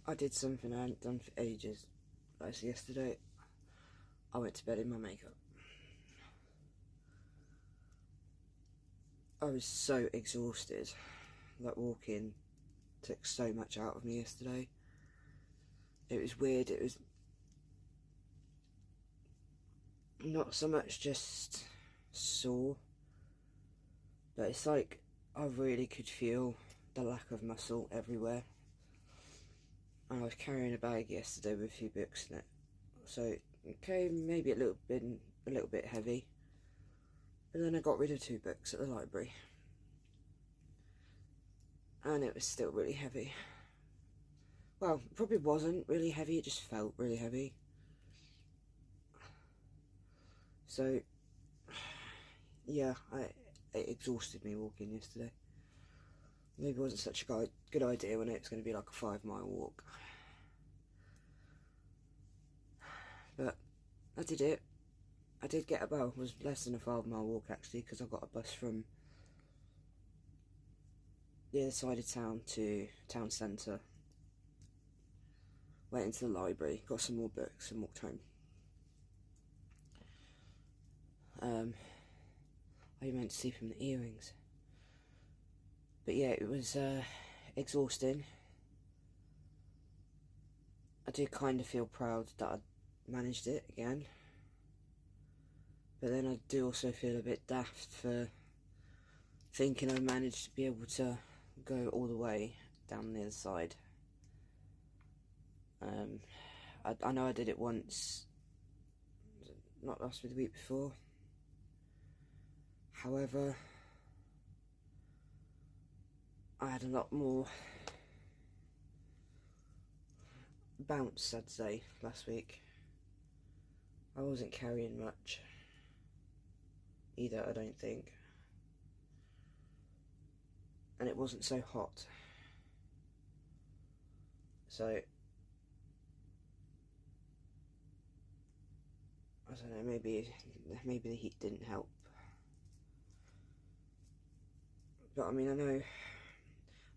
I did something I hadn't done for ages. Like yesterday, I went to bed in my makeup. I was so exhausted. Like, walking took so much out of me yesterday. It was weird. It was not so much just sore, but it's like I really could feel the lack of muscle everywhere. And I was carrying a bag yesterday with a few books in it, so okay, maybe a little bit heavy. But then I got rid of 2 books at the library, and it was still really heavy. Well, it probably wasn't really heavy, it just felt really heavy. So, yeah, it exhausted me walking yesterday. Maybe it wasn't such a good idea when it's going to be like a 5-mile walk. But I did it. I did get well, it was less than a 5-mile walk actually, because I got a bus from the other side of town to town centre. Went into the library, got some more books and walked home. I meant to sleep in the earrings. But yeah, it was exhausting. I do kind of feel proud that I managed it again. But then I do also feel a bit daft for thinking I managed to be able to go all the way down the other side. I know I did it once, not last week, the week before. However, I had a lot more bounce, I'd say, last week. I wasn't carrying much either, I don't think. And it wasn't so hot. So, I don't know, maybe the heat didn't help. But I mean, I know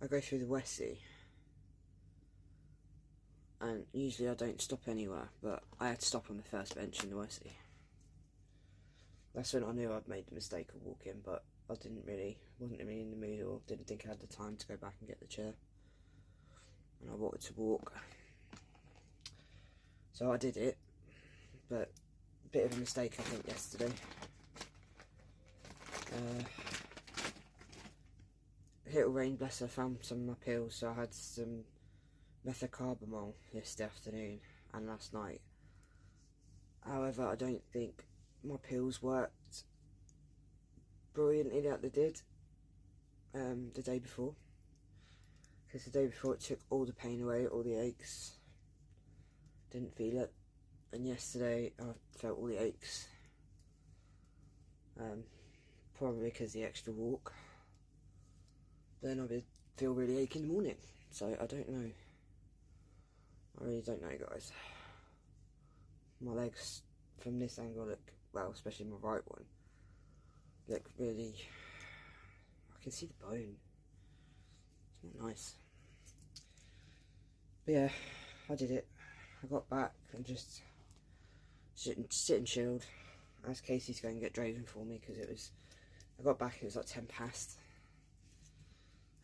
I go through the Wessie, and usually I don't stop anywhere, but I had to stop on the first bench in the Wessie. That's when I knew I'd made the mistake of walking, but I wasn't really in the mood, or didn't think I had the time to go back and get the chair. And I wanted to walk. So I did it, but a bit of a mistake I think yesterday. Little Rain, bless her, found some of my pills, so I had some methocarbamol yesterday afternoon and last night. However, I don't think my pills worked brilliantly like they did the day before. Because the day before it took all the pain away, all the aches. Didn't feel it. And yesterday I felt all the aches. Probably because of the extra walk. Then I feel really achy in the morning. So I don't know. I really don't know, guys. My legs from this angle look, well, especially my right one, look really, I can see the bone. It's not nice. But yeah, I did it. I got back and just sit and chilled. I asked Casey to go and get Draven for me, because I got back, it was like 10 past.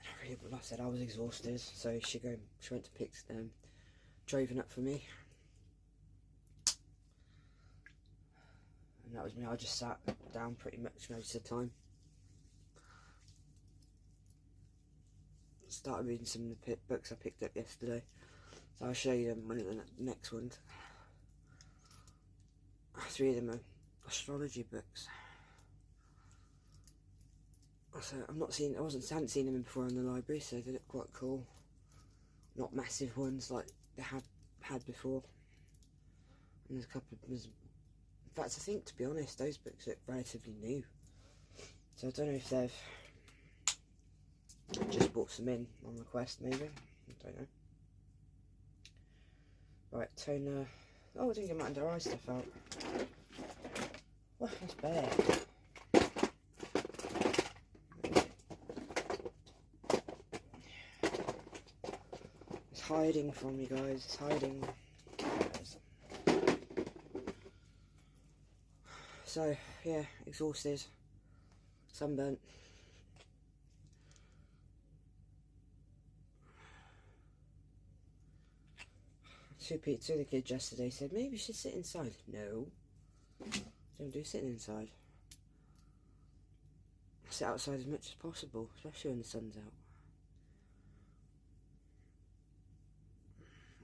And I really, like I said, I was exhausted, so she went to pick Draven up for me. And that was me. I just sat down pretty much most of the time. Started reading some of the books I picked up yesterday. So I'll show you them one of the next ones. 3 of them are astrology books. So I hadn't seen them before in the library, so they look quite cool. Not massive ones like they had before. And there's a couple of, in fact, I think, to be honest, those books look relatively new. So I don't know if they've just bought some in on request, maybe. I don't know. Right, toner. Oh, I didn't get my under eye stuff out. Well, that's bad. It's hiding from you guys. It's hiding. So, yeah, exhausted, sunburnt. Two of the kids yesterday said, maybe you should sit inside. No, don't do sitting inside. Sit outside as much as possible, especially when the sun's out.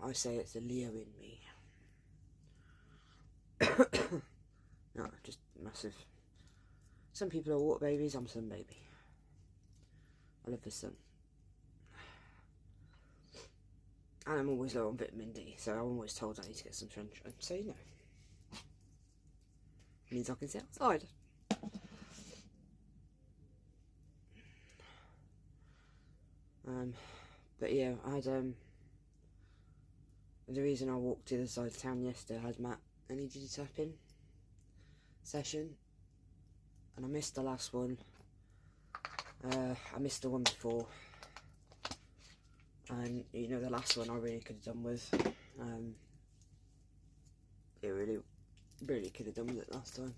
I say it's the Leo in me. No, just massive. Some people are water babies, I'm sun baby. I love the sun. And I'm always low on vitamin D, so I'm always told I need to get some sunshine. So, you know. It means I can sit outside. But yeah, I had, the reason I walked to the side of town yesterday, I had Matt, and he did a tapping session, and I missed the last one. I missed the one before, and you know, the last one I really could have done with. It really could have done with it last time.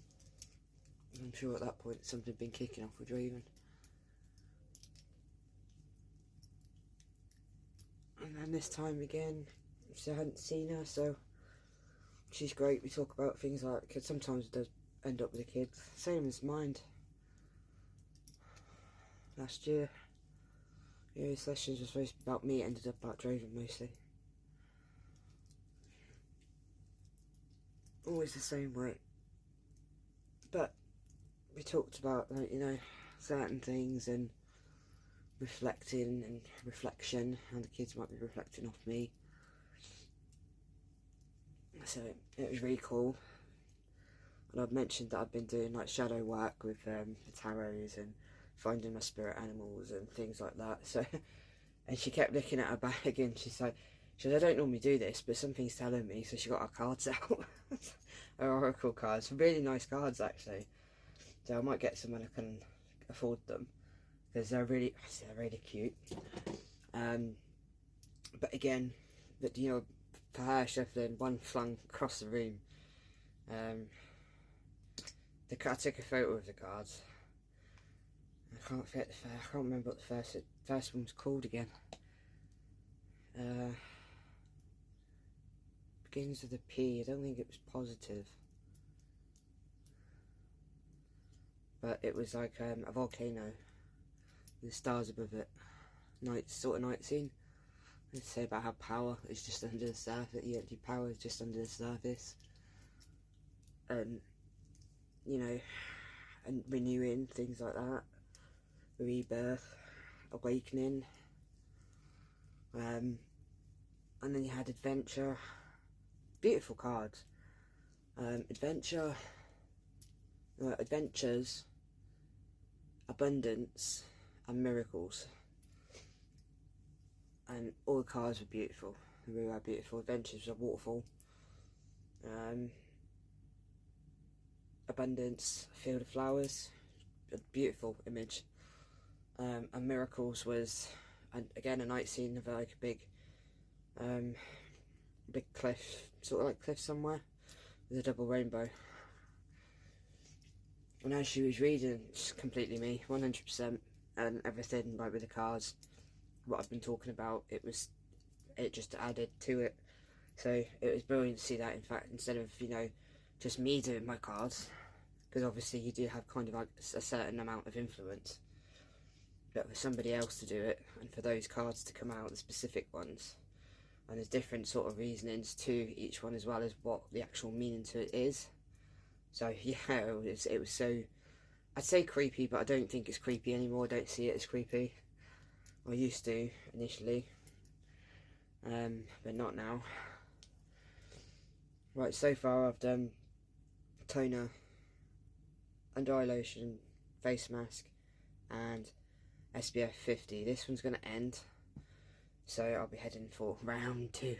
I'm sure at that point something had been kicking off with Raven. And then this time again, I hadn't seen her, so she's great. We talk about things like, because sometimes it does end up with the kids. Same as mine. Last year, yeah, sessions were supposed to be about me, it ended up about Raven mostly. Always the same way. But we talked about, like, you know, certain things and reflecting and reflection, and the kids might be reflecting off me. So it was really cool. And I've mentioned that I've been doing like shadow work with the tarots and finding my spirit animals and things like that. So, and she kept looking at her bag and she's like, I don't normally do this, but something's telling me. So she got her cards out, her oracle cards, really nice cards actually. So I might get some when I can afford them, because they're really cute. But again, you know, for her, she left one flung across the room. I took a photo of the cards. I can't remember what the first one was called again. Begins with a P. I don't think it was positive, but it was like a volcano with the stars above it. Night scene. Let's say about how power is just under the surface. Yeah, your power is just under the surface, and you know, and renewing, things like that, rebirth, awakening. And then you had adventure, beautiful cards. Adventures, abundance, and miracles. And all the cards were beautiful. They really were beautiful. Adventures was a waterfall. Abundance, a field of flowers, a beautiful image. And miracles was, again, a night scene of like a big cliff, sort of like cliff somewhere, with a double rainbow. And as she was reading, it's completely me, 100%, and everything, like with the cards, what I've been talking about, it just added to it. So it was brilliant to see that, in fact, instead of, you know, just me doing my cards, because obviously you do have kind of like a certain amount of influence, but for somebody else to do it, and for those cards to come out, the specific ones, and there's different sort of reasonings to each one as well as what the actual meaning to it is. So yeah, it was so, I'd say creepy, but I don't think it's creepy anymore. I don't see it as creepy. I used to initially, but not now. Right, so far I've done toner, under eye lotion, face mask, and SPF 50. This one's going to end, so I'll be heading for round 2.